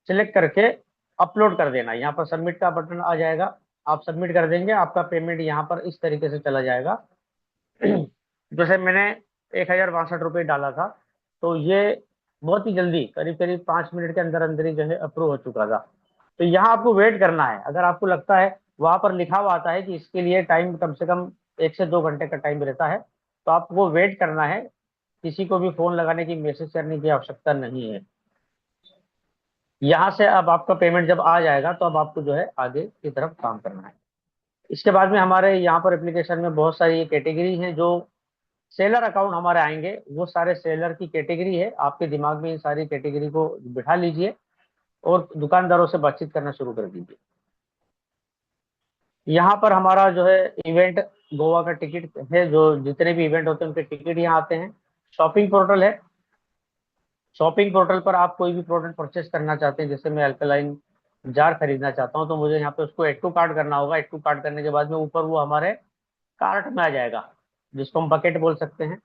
सिलेक्ट करके अपलोड कर देना। यहाँ पर सबमिट का बटन आ जाएगा, आप सबमिट कर देंगे, आपका पेमेंट यहाँ पर इस तरीके से चला जाएगा। जैसे मैंने 1,062 रुपये डाला था, तो ये बहुत ही जल्दी, करीब करीब 5 मिनट के अंदर अंदर ही जो है अप्रूव हो चुका था। तो यहाँ आपको वेट करना है। अगर आपको लगता है, वहां पर लिखा हुआ आता है कि इसके लिए टाइम कम से कम 1 से 2 घंटे का टाइम रहता है, तो आपको वेट करना है। किसी को भी फोन लगाने की, मैसेज करने की आवश्यकता नहीं है। यहाँ से अब आपका पेमेंट जब आ जाएगा तो अब आपको जो है आगे की तरफ काम करना है। इसके बाद में हमारे यहाँ पर एप्लीकेशन में बहुत सारी कैटेगरी हैं। जो सेलर अकाउंट हमारे आएंगे वो सारे सेलर की कैटेगरी है। आपके दिमाग में इन सारी कैटेगरी को बिठा लीजिए और दुकानदारों से बातचीत करना शुरू कर दीजिए। यहाँ पर हमारा जो है इवेंट गोवा का टिकट है। जो जितने भी इवेंट होते हैं उनके टिकट यहाँ आते हैं। शॉपिंग पोर्टल है। शॉपिंग पोर्टल पर आप कोई भी प्रोडक्ट परचेस करना चाहते हैं, जैसे मैं अल्कलाइन जार खरीदना चाहता हूँ, तो मुझे यहाँ पे उसको एड टू कार्ट करना होगा। एड टू कार्ट करने के बाद में ऊपर वो हमारे कार्ट में आ जाएगा, जिसको हम बकेट बोल सकते हैं।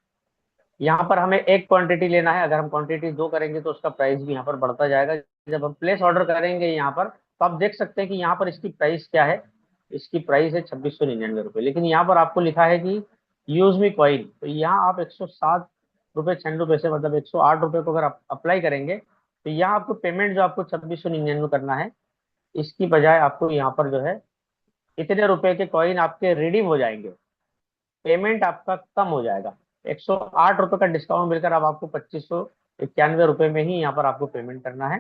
यहाँ पर हमें एक क्वांटिटी लेना है। अगर हम क्वांटिटी दो करेंगे तो उसका प्राइस भी यहाँ पर बढ़ता जाएगा। जब हम प्लेस ऑर्डर करेंगे यहाँ पर, तो आप देख सकते हैं कि यहाँ पर इसकी प्राइस क्या है। इसकी प्राइस है 2699 रुपये, लेकिन यहाँ पर आपको लिखा है कि यूज मी कॉइन। तो यहाँ आप 107 रुपये 6 रुपये से, मतलब 108 रुपये को अगर आप अप्लाई करेंगे, तो यहाँ आपको पेमेंट जो आपको 2699 करना है, इसकी बजाय आपको यहाँ पर जो है इतने रुपए के कॉइन आपके रिडीम हो जाएंगे। पेमेंट आपका कम हो जाएगा। 108 रुपये का डिस्काउंट मिलकर अब आपको 2591 रुपये में ही यहाँ पर आपको पेमेंट करना है।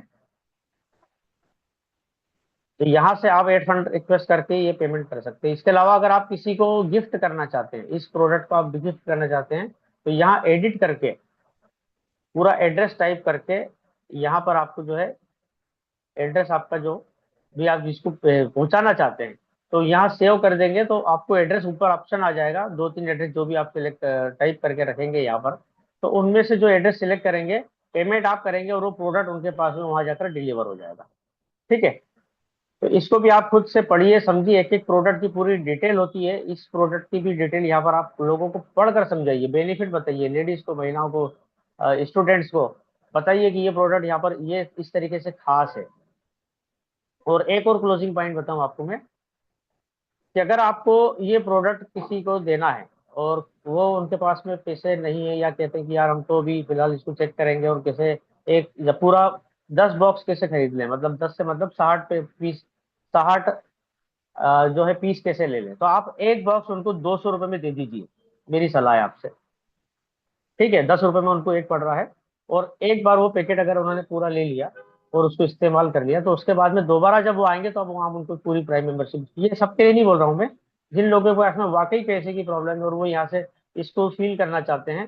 तो यहाँ से आप एड फंड रिक्वेस्ट करके ये पेमेंट कर सकते हैं। इसके अलावा अगर आप किसी को गिफ्ट करना चाहते हैं, इस प्रोडक्ट को आप गिफ्ट करना चाहते हैं, तो यहाँ एडिट करके पूरा एड्रेस टाइप करके यहाँ पर आपको जो है एड्रेस आपका जो भी आप जिसको पहुंचाना चाहते हैं, तो यहाँ सेव कर देंगे तो आपको एड्रेस ऊपर ऑप्शन आ जाएगा। दो तीन एड्रेस जो भी आप सिलेक्ट टाइप करके रखेंगे यहाँ पर, तो उनमें से जो एड्रेस सिलेक्ट करेंगे, पेमेंट आप करेंगे और वो प्रोडक्ट उनके पास में वहां जाकर डिलीवर हो जाएगा। ठीक है। तो इसको भी आप खुद से पढ़िए समझिए। एक एक प्रोडक्ट की पूरी डिटेल होती है। इस प्रोडक्ट की भी डिटेल यहाँ पर आप लोगों को पढ़कर समझाइए। बेनिफिट बताइए लेडीज को, महिलाओं को, स्टूडेंट्स को बताइए कि ये प्रोडक्ट यहाँ पर ये इस तरीके से खास है। और एक और क्लोजिंग पॉइंट बताऊं आपको मैं, कि अगर आपको ये प्रोडक्ट किसी को देना है और वो उनके पास में पैसे नहीं है, या कहते हैं कि यार हम तो अभी फिलहाल इसको चेक करेंगे और कैसे एक या पूरा 10 बॉक्स कैसे खरीद लें, मतलब 10 से मतलब 60 पे पीस, 60 जो है पीस कैसे ले लें, तो आप एक बॉक्स उनको 200 रुपये में दे दीजिए। मेरी सलाह है आपसे। ठीक है, 10 रुपये में उनको एक पड़ रहा है। और एक बार वो पैकेट अगर उन्होंने पूरा ले लिया और उसको इस्तेमाल कर लिया, तो उसके बाद में दोबारा जब वो आएंगे तो अब वहाँ उनको पूरी प्राइम मेंबरशिप। ये सबके लिए नहीं बोल रहा हूँ मैं, जिन लोगों के पास में वाकई पैसे की प्रॉब्लम है और वो यहाँ से इसको फील करना चाहते हैं,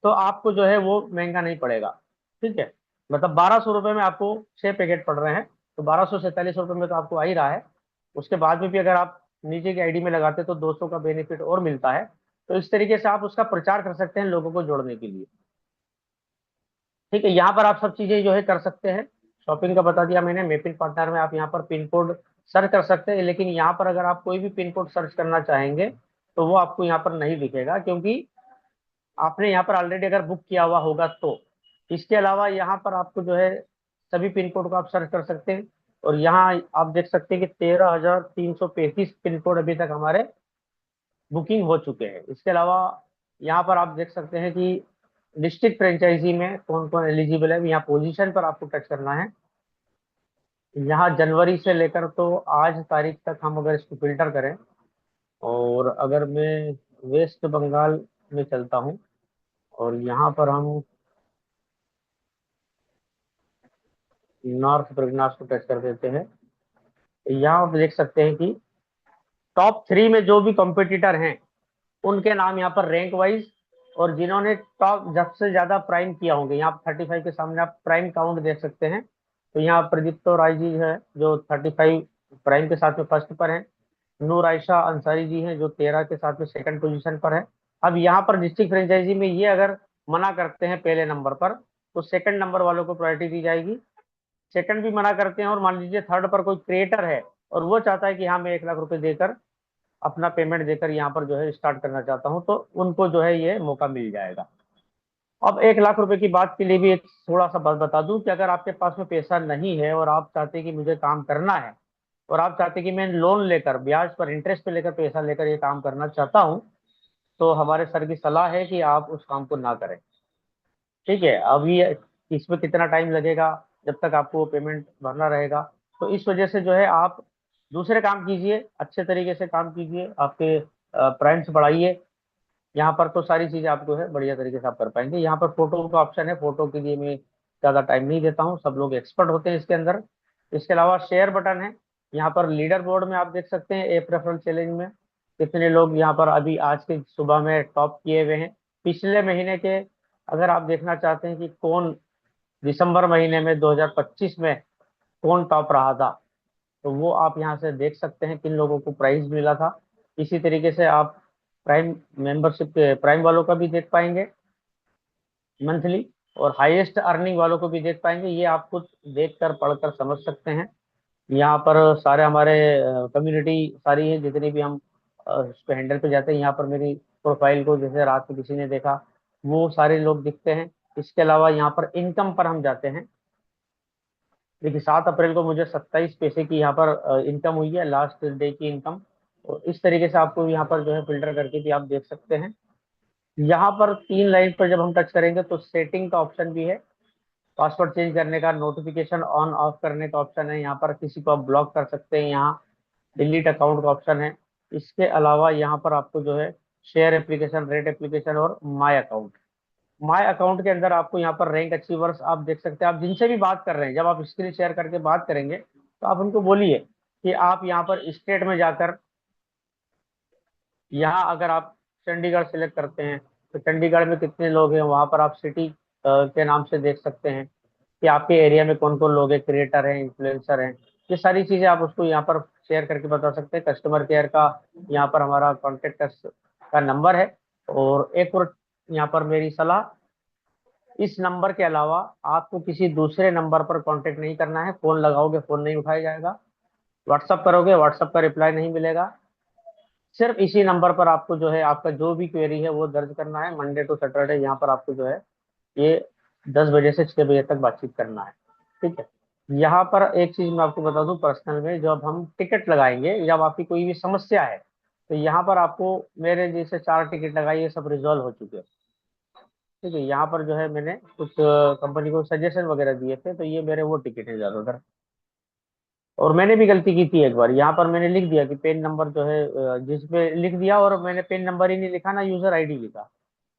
तो आपको जो है वो महंगा नहीं पड़ेगा। ठीक है, मतलब 1200 रुपये में आपको 6 पैकेट पड़ रहे हैं, तो 1247 रुपये में तो आपको आ ही रहा है। उसके बाद में भी अगर आप नीचे की आईडी में लगाते तो 200 का बेनिफिट और मिलता है। तो इस तरीके से आप उसका प्रचार कर सकते हैं लोगों को जोड़ने के लिए। ठीक है, यहाँ पर आप सब चीजें जो है कर सकते हैं। शॉपिंग का बता दिया मैंने। मेपिंग पार्टनर में आप यहाँ पर पिन कोड सर्च कर सकते हैं, लेकिन यहाँ पर अगर आप कोई भी पिन कोड सर्च करना चाहेंगे तो वो आपको यहाँ पर नहीं दिखेगा, क्योंकि आपने यहाँ पर ऑलरेडी अगर बुक किया हुआ होगा तो। इसके अलावा यहाँ पर आपको जो है सभी पिन कोड को आप सर्च कर सकते हैं। और यहाँ आप देख सकते हैं कि 13,335 पिन कोड अभी तक हमारे बुकिंग हो चुके हैं। इसके अलावा यहाँ पर आप देख सकते हैं कि डिस्ट्रिक्ट फ्रेंचाइजी में कौन कौन एलिजिबल है। यहाँ पोजीशन पर आपको टच करना है। यहाँ जनवरी से लेकर तो आज तारीख तक हम अगर इसको फिल्टर करें, और अगर मैं वेस्ट बंगाल में चलता हूँ और यहाँ पर हम नॉर्थ परगनास को टच कर देते हैं, तो यहाँ आप देख सकते हैं कि टॉप 3 में जो भी कॉम्पिटिटर हैं उनके नाम यहाँ पर रैंक वाइज, और जिन्होंने टॉप सबसे ज्यादा प्राइम किया होंगे, यहाँ 35 के सामने आप प्राइम काउंट देख सकते हैं। तो यहाँ प्रदीप्तो राय जी है जो 35 प्राइम के साथ में फर्स्ट पर है। नूर आयशा अंसारी जी हैं जो 13 के साथ में सेकंड पोजीशन पर है। अब यहाँ पर डिस्ट्रिक्ट फ्रेंचाइजी में ये अगर मना करते हैं पहले नंबर पर, तो सेकंड नंबर वालों को प्रायोरिटी दी जाएगी। सेकंड भी मना करते हैं और मान लीजिए थर्ड पर कोई क्रिएटर है और वो चाहता है कि हाँ मैं 1 लाख रुपए देकर अपना पेमेंट देकर यहाँ पर जो है स्टार्ट करना चाहता हूँ, तो उनको जो है ये मौका मिल जाएगा। अब 1 लाख रुपए की बात के लिए भी एक थोड़ा सा बात बता दूं कि अगर आपके पास में पैसा नहीं है और आप चाहते हैं कि मुझे काम करना है, और आप चाहते हैं कि मैं लोन लेकर ब्याज पर इंटरेस्ट पे लेकर पैसा लेकर ये काम करना चाहता हूँ, तो हमारे सर की सलाह है कि आप उस काम को ना करें। ठीक है, अभी इसमें कितना टाइम लगेगा जब तक आपको पेमेंट भरना रहेगा, तो इस वजह से जो है आप दूसरे काम कीजिए, अच्छे तरीके से काम कीजिए, आपके प्राइम्स बढ़ाइए। यहाँ पर तो सारी चीजें आपको है बढ़िया तरीके से आप कर पाएंगे। यहाँ पर फोटो का ऑप्शन है, फोटो के लिए मैं ज्यादा टाइम नहीं देता हूँ, सब लोग एक्सपर्ट होते हैं इसके अंदर। इसके अलावा शेयर बटन है। यहाँ पर लीडर बोर्ड में आप देख सकते हैं ए प्रेफरेंस चैलेंज में कितने लोग यहाँ पर अभी आज के सुबह में टॉप किए हुए हैं। पिछले महीने के अगर आप देखना चाहते हैं कि कौन दिसंबर महीने में 2025 में कौन टॉप रहा था, तो वो आप यहाँ से देख सकते हैं किन लोगों को प्राइज मिला था। इसी तरीके से आप प्राइम मेंबरशिप के प्राइम वालों का भी देख पाएंगे मंथली, और हाईएस्ट अर्निंग वालों को भी देख पाएंगे। ये आप खुद देख कर पढ़कर समझ सकते हैं। यहाँ पर सारे हमारे कम्युनिटी सारी है, जितनी भी हम उस पे हैंडल पे जाते हैं, यहाँ पर मेरी प्रोफाइल को जैसे रात में किसी ने देखा वो सारे लोग दिखते हैं। इसके अलावा यहाँ पर इनकम पर हम जाते हैं। देखिए 7 अप्रैल को मुझे 27 पैसे की यहाँ पर इनकम हुई है, लास्ट डे की इनकम। और इस तरीके से आपको यहाँ पर जो है फिल्टर करके भी आप देख सकते हैं। यहाँ पर 3 लाइन पर जब हम टच करेंगे तो सेटिंग का ऑप्शन भी है, पासवर्ड चेंज करने का, नोटिफिकेशन ऑन ऑफ करने का ऑप्शन है, यहाँ पर किसी को आप ब्लॉक कर सकते हैं, यहाँ डिलीट अकाउंट का ऑप्शन है। इसके अलावा यहाँ पर आपको जो है शेयर एप्लीकेशन, रेट एप्लीकेशन और माय अकाउंट। माय अकाउंट के अंदर आपको यहाँ पर रैंक अचीवर्स आप देख सकते हैं। आप जिनसे भी बात कर रहे हैं, जब आप स्क्रीन शेयर करके बात करेंगे तो आप उनको बोलिए कि आप यहाँ पर स्टेट में जाकर, यहाँ अगर आप चंडीगढ़ सेलेक्ट करते हैं तो चंडीगढ़ में कितने लोग हैं, वहाँ पर आप सिटी के नाम से देख सकते हैं कि आपके एरिया में कौन कौन लोग हैं, क्रिएटर हैं, इन्फ्लुएंसर हैं। ये सारी चीज़ें आप उसको यहाँ पर शेयर करके बता सकते हैं। कस्टमर केयर का यहाँ पर हमारा कॉन्टेक्ट का नंबर है। और एक और यहाँ पर मेरी सलाह, इस नंबर के अलावा आपको किसी दूसरे नंबर पर कांटेक्ट नहीं करना है। फोन लगाओगे फोन नहीं उठाया जाएगा, व्हाट्सअप करोगे व्हाट्सअप का रिप्लाई नहीं मिलेगा। सिर्फ इसी नंबर पर आपको जो है आपका जो भी क्वेरी है वो दर्ज करना है। मंडे टू सैटरडे यहाँ पर आपको जो है ये 10 बजे से 6 बजे तक बातचीत करना है। ठीक है। यहाँ पर एक चीज मैं आपको बता दूं, पर्सनल में जब हम टिकट लगाएंगे, जब आपकी कोई भी समस्या है, तो यहाँ पर आपको मेरे जैसे 4 टिकट लगाई, ये सब रिजॉल्व हो चुके हैं। ठीक है। यहाँ पर जो है मैंने कुछ कंपनी को सजेशन वगैरह दिए थे, तो ये मेरे वो टिकट है ज्यादातर। और मैंने भी गलती की थी एक बार, यहाँ पर मैंने लिख दिया कि पेन नंबर जो है जिसपे लिख दिया, और मैंने पेन नंबर ही नहीं लिखा ना यूजर आईडी लिखा।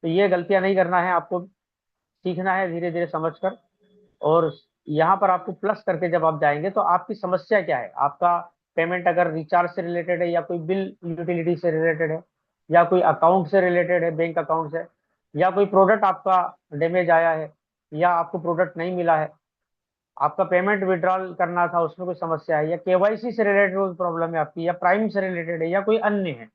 तो ये गलतियां नहीं करना है आपको, सीखना है धीरे धीरे समझ कर। और यहाँ पर आपको प्लस करके जब आप जाएंगे तो आपकी समस्या क्या है, आपका पेमेंट अगर रिचार्ज से रिलेटेड है, या कोई बिल यूटिलिटी से रिलेटेड है, या कोई अकाउंट से रिलेटेड है, बैंक अकाउंट से, या कोई प्रोडक्ट आपका डैमेज आया है, या आपको प्रोडक्ट नहीं मिला है, आपका पेमेंट विड्रॉल करना था उसमें कोई समस्या है, या केवाईसी से रिलेटेड कोई प्रॉब्लम है आपकी, या प्राइम से रिलेटेड है, या कोई अन्य है,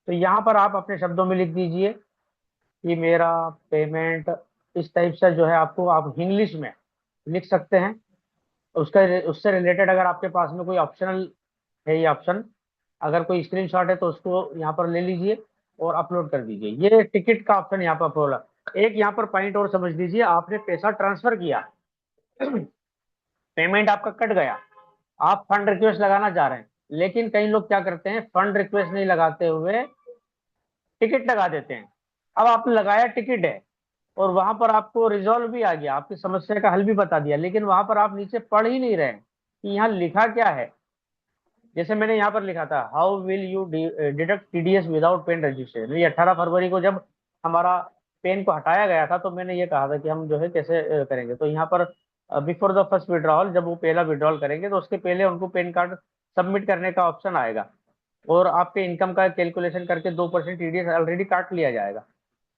तो यहाँ पर आप अपने शब्दों में लिख दीजिए कि मेरा पेमेंट इस टाइप से जो है। आपको आप इंग्लिश में लिख सकते हैं उसका, उससे रिलेटेड अगर आपके पास में कोई ऑप्शनल है, ये ऑप्शन अगर कोई स्क्रीनशॉट है तो उसको यहाँ पर ले लीजिए और अपलोड कर दीजिए। ये टिकट का ऑप्शन यहाँ पर अपलोड। एक यहाँ पर पॉइंट और समझ लीजिए, आपने पैसा ट्रांसफर किया पेमेंट आपका कट गया, आप फंड रिक्वेस्ट लगाना चाह रहे हैं, लेकिन कई लोग क्या करते हैं, फंड रिक्वेस्ट नहीं लगाते हुए टिकट लगा देते हैं। अब आपने लगाया टिकट है, और वहां पर आपको रिजॉल्व भी आ गया, आपकी समस्या का हल भी बता दिया, लेकिन वहां पर आप नीचे पढ़ ही नहीं रहे हैं कि यहाँ लिखा क्या है। जैसे मैंने यहाँ पर लिखा था, how will you deduct TDS without PAN registration. ये 18 फरवरी को जब हमारा पेन को हटाया गया था, तो मैंने ये कहा था कि हम जो है कैसे करेंगे। तो यहाँ पर बिफोर द फर्स्ट विड्रॉल, जब वो पहला विड्रॉल करेंगे तो उसके पहले उनको पेन कार्ड सबमिट करने का ऑप्शन आएगा, और आपके इनकम का कैलकुलेशन करके 2% टीडीएस ऑलरेडी काट लिया जाएगा।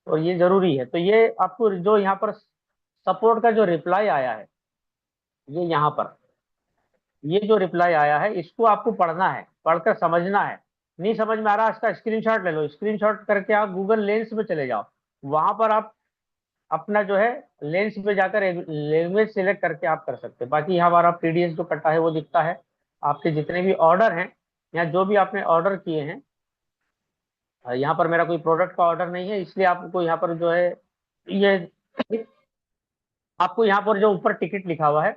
और ये जरूरी है। तो ये आपको जो यहाँ पर सपोर्ट का जो रिप्लाई आया है, ये यहाँ पर ये जो रिप्लाई आया है, इसको आपको पढ़ना है, पढ़कर समझना है। नहीं समझ में आ रहा, इसका स्क्रीनशॉट ले लो, स्क्रीनशॉट करके आप गूगल लेंस में चले जाओ, वहां पर आप अपना जो है लेंस पे जाकर लैंग्वेज सिलेक्ट करके आप कर सकते हैं। बाकी यहाँ हमारा पीडीएफ जो कटा है वो दिखता है। आपके जितने भी ऑर्डर हैं, या जो भी आपने ऑर्डर किए हैं, यहाँ पर मेरा कोई प्रोडक्ट का ऑर्डर नहीं है, इसलिए आपको यहाँ पर जो है ये आपको यहाँ पर जो ऊपर टिकट लिखा हुआ है,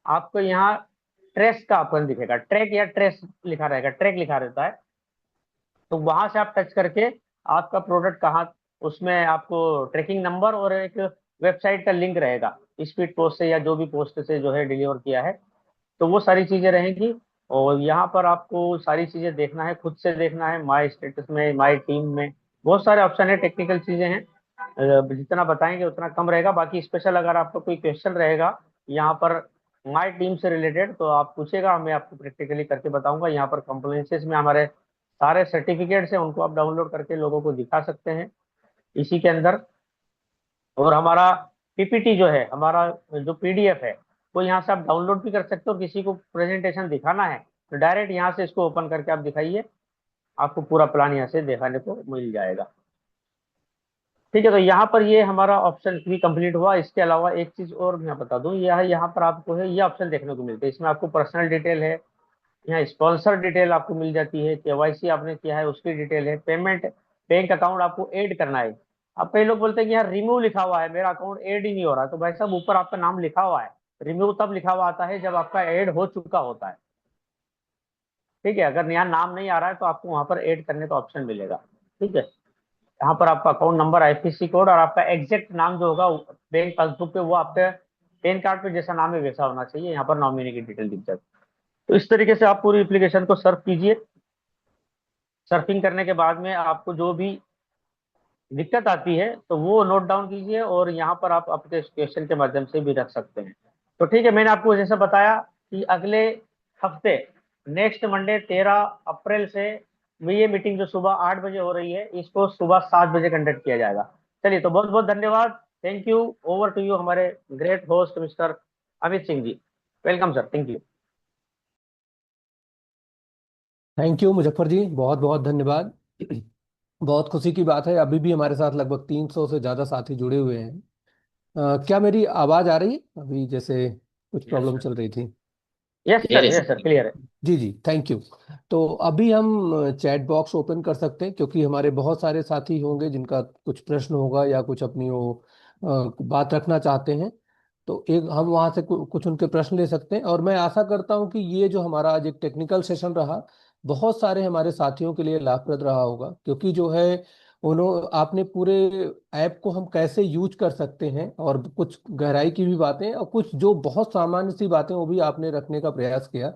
आपको यहाँ ट्रेस का ऑप्शन दिखेगा, ट्रैक या ट्रेस लिखा रहेगा, ट्रैक लिखा रहता है। तो वहां से आप टच करके आपका प्रोडक्ट कहाँ, उसमें आपको ट्रैकिंग नंबर और एक वेबसाइट का लिंक रहेगा, स्पीड पोस्ट से या जो भी पोस्ट से जो है डिलीवर किया है, तो वो सारी चीजें रहेंगी। और यहाँ पर आपको सारी चीजें देखना है, खुद से देखना है, माई स्टेटस में, माई टीम में बहुत सारे ऑप्शन है, टेक्निकल चीजें हैं। जितना बताएंगे उतना कम रहेगा। बाकी स्पेशल अगर आपका कोई क्वेश्चन रहेगा यहाँ पर माई टीम से रिलेटेड, तो आप पूछेगा, मैं आपको प्रैक्टिकली करके बताऊंगा। यहाँ पर कंप्लायंसेस में हमारे सारे सर्टिफिकेट्स हैं, उनको आप डाउनलोड करके लोगों को दिखा सकते हैं इसी के अंदर। और हमारा पीपीटी जो है, हमारा जो पीडीएफ है, वो यहाँ से आप डाउनलोड भी कर सकते हो। और किसी को प्रेजेंटेशन दिखाना है तो डायरेक्ट यहाँ से इसको ओपन करके आप दिखाइए, आपको पूरा प्लान यहाँ से दिखाने को मिल जाएगा। ठीक है, तो यहाँ पर ये हमारा ऑप्शन भी कंप्लीट हुआ। इसके अलावा एक चीज और मैं बता दूं, यह यहाँ पर आपको है ये ऑप्शन देखने को मिलते हैं। इसमें आपको पर्सनल डिटेल है, यहाँ स्पॉन्सर डिटेल आपको मिल जाती है, केवाईसी आपने किया है उसकी डिटेल है, पेमेंट, बैंक अकाउंट आपको ऐड करना है। अब कई लोग बोलते हैं कि यार रिमूव लिखा हुआ है, मेरा अकाउंट ऐड ही नहीं हो रहा, तो भाई साहब ऊपर आपका नाम लिखा हुआ है। रिमूव तब लिखा हुआ आता है जब आपका ऐड हो चुका होता है। ठीक है, अगर यहाँ नाम नहीं आ रहा है तो आपको वहां पर ऐड करने का ऑप्शन मिलेगा। ठीक है, यहाँ पर आपका अकाउंट नंबर, आईएफएससी कोड और आपका एग्जैक्ट नाम जो होगा बैंक पासबुक पे, वो आपके पैन कार्ड पे जैसा नाम है वैसा होना चाहिए। यहाँ पर नॉमिनी की डिटेल दिख जाती है। तो इस तरीके से आप पूरी एप्लीकेशन को सर्फ कीजिए। सर्फिंग करने के बाद में आपको जो भी दिक्कत आती है तो वो नोट डाउन कीजिए, और यहाँ पर आप अपने क्वेश्चन के माध्यम से भी रख सकते हैं। तो ठीक है, मैंने आपको जैसा बताया कि अगले हफ्ते, नेक्स्ट मंडे 13 अप्रैल से ये मीटिंग जो सुबह 8 बजे हो रही है, इसको सुबह 7 बजे कंडक्ट किया जाएगा। चलिए, तो बहुत बहुत धन्यवाद। Thank you. Over to you हमारे great host mister Amit Singh ji. Welcome sir, thank you. Thank you Muzaffar ji, बहुत बहुत धन्यवाद। बहुत खुशी की बात है, अभी भी हमारे साथ लगभग 300 से ज़्यादा साथी जुड़े हुए हैं। क्या मेरी आवाज़ आ रही है? अभी जैसे कुछ यस प्रॉब्लम सर। चल रही थी। यस क्लियर है sir, sir, yes sir, clear. Clear है। जी जी, थैंक यू। तो अभी हम चैट बॉक्स ओपन कर सकते हैं, क्योंकि हमारे बहुत सारे साथी होंगे जिनका कुछ प्रश्न होगा या कुछ अपनी वो बात रखना चाहते हैं। तो एक हम वहाँ से कुछ उनके प्रश्न ले सकते हैं। और मैं आशा करता हूँ कि ये जो हमारा आज एक टेक्निकल सेशन रहा, बहुत सारे हमारे साथियों के लिए लाभप्रद रहा होगा। क्योंकि जो है आपने पूरे ऐप को हम कैसे यूज कर सकते हैं, और कुछ गहराई की भी बातें और कुछ जो बहुत सामान्य सी बातें वो भी आपने रखने का प्रयास किया।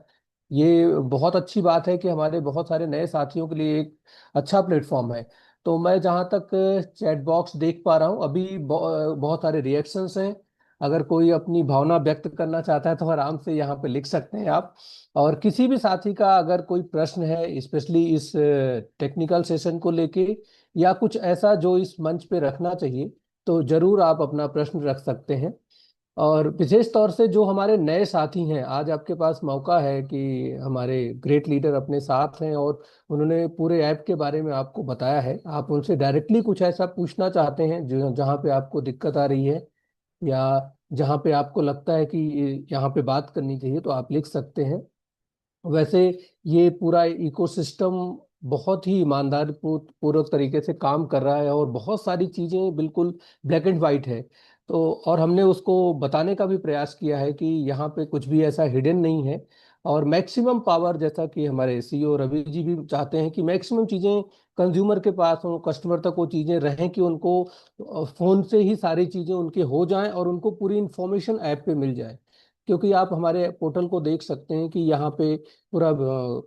ये बहुत अच्छी बात है कि हमारे बहुत सारे नए साथियों के लिए एक अच्छा प्लेटफॉर्म है। तो मैं जहाँ तक चैट बॉक्स देख पा रहा हूँ, अभी बहुत सारे रिएक्शंस हैं। अगर कोई अपनी भावना व्यक्त करना चाहता है तो आराम से यहाँ पे लिख सकते हैं आप। और किसी भी साथी का अगर कोई प्रश्न है, स्पेशली इस टेक्निकल सेशन को लेके, या कुछ ऐसा जो इस मंच पे रखना चाहिए, तो जरूर आप अपना प्रश्न रख सकते हैं। और विशेष तौर से जो हमारे नए साथी हैं, आज आपके पास मौका है कि हमारे ग्रेट लीडर अपने साथ हैं और उन्होंने पूरे ऐप के बारे में आपको बताया है। आप उनसे डायरेक्टली कुछ ऐसा पूछना चाहते हैं जो जहाँ पे आपको दिक्कत आ रही है, या जहाँ पे आपको लगता है कि यहाँ पे बात करनी चाहिए, तो आप लिख सकते हैं। वैसे ये पूरा इकोसिस्टम बहुत ही ईमानदार पूर्वक तरीके से काम कर रहा है, और बहुत सारी चीजें बिल्कुल ब्लैक एंड वाइट है। तो और हमने उसको बताने का भी प्रयास किया है कि यहाँ पे कुछ भी ऐसा हिडन नहीं है। और मैक्सिमम पावर, जैसा कि हमारे सीईओ रवि जी भी चाहते हैं कि मैक्सिमम चीजें कंज्यूमर के पास हो, कस्टमर तक वो चीजें रहें, कि उनको फोन से ही सारी चीजें उनके हो जाएं और उनको पूरी इंफॉर्मेशन ऐप पे मिल जाए। क्योंकि आप हमारे पोर्टल को देख सकते हैं कि यहाँ पे पूरा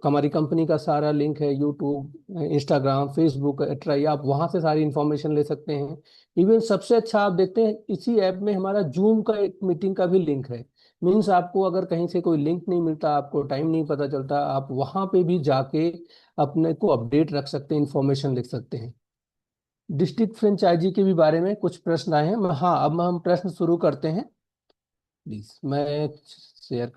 हमारी कंपनी का सारा लिंक है, यूट्यूब, इंस्टाग्राम, फेसबुक एक्सेट्रा, आप वहाँ से सारी इंफॉर्मेशन ले सकते हैं। इवन सबसे अच्छा आप देखते हैं, इसी ऐप में हमारा जूम का एक मीटिंग का भी लिंक है। मीन्स आपको अगर कहीं से कोई लिंक नहीं मिलता, आपको टाइम नहीं पता चलता, आप वहाँ पे भी जाके अपने को अपडेट रख सकते हैं, इंफॉर्मेशन लिख सकते हैं। डिस्ट्रिक्ट फ्रेंचाइजी के भी बारे में कुछ प्रश्न आए हैं। हाँ, अब हम प्रश्न शुरू करते हैं। प्लीज मैं शेयर